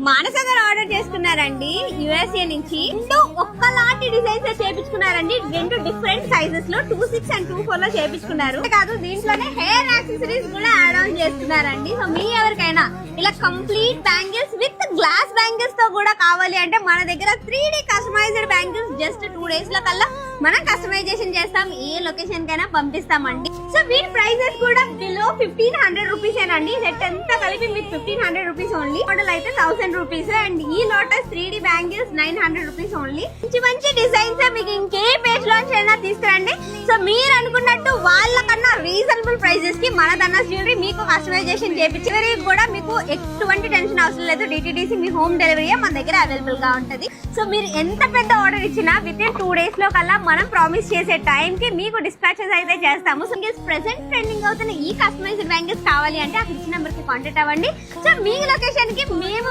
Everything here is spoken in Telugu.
మానస గారు ఆర్డర్ చేసుకున్నారండి యుఎస్ఏ నుంచి. రెండు ఒక్కలాంటి డిజైన్స్ చేపించుకున్నారండి. రెండు డిఫరెంట్ సైజెస్ లో 26 and 24 లో చేపించుకున్నారు. కాదు దీంట్లోనే హెయిర్ యాక్సెసరీస్ కూడా యాడ్ ఆన్ చేస్తున్నారండి. సో మీ ఎవరికైనా ఇలా complete bangles with glass bangles తో కూడా కావాలి అంటే మన దగ్గర 3D customized bangles just 2 days లో కల్లా మనం కస్టమైజేషన్ చేస్తాం. ఏ లొకేషన్ కైనా పంపిస్తామండి. సో వీటి ప్రైసెస్ కూడా బిలో 1500 రూపీస్ ఏనండి. సెట్ అంతా కలిపి మీకు 1500 రూపీస్ ఓన్లీ. మోడల్ అయితే 1000 రూపీస్ అండ్ ఈ lotus 3D bangles 900 rupees only. మంచి మంచి డిజైన్స్ మీకు ఇంకే పేజ్ లోంచి అయినా తీసుకురండి. సో మీరు అనుకున్నట్టు వాళ్ళకన్నా రీజనబుల్ ప్రైజెస్ కి మన ధనస్ జ్యువెలరీ మీకు కస్టమైజేషన్ చేపించి కూడా మీకు ఎటువంటి టెన్షన్ అవసరం లేదు. డిటిడిసి మీ హోమ్ డెలివరీ మన దగ్గర అవైలబుల్ గా ఉంటది. సో మీరు ఎంత పెద్ద ఆర్డర్ ఇచ్చినా విత్ ఇన్ 2 days లో కల్లా మనం ప్రామిస్ చేసే టైం కి మీకు డిస్పాచెస్ అయితే చేస్తాము. సో ప్రెసెంట్ ట్రెండింగ్ అవుతున్న ఈ కస్టమైజ్డ్ బ్యాంగిల్స్ కావాలి అంటే అక్కడ ఇచ్చిన నెంబర్ కి కాంటాక్ట్ అవ్వండి. సో మీ లొకేషన్ కి మేము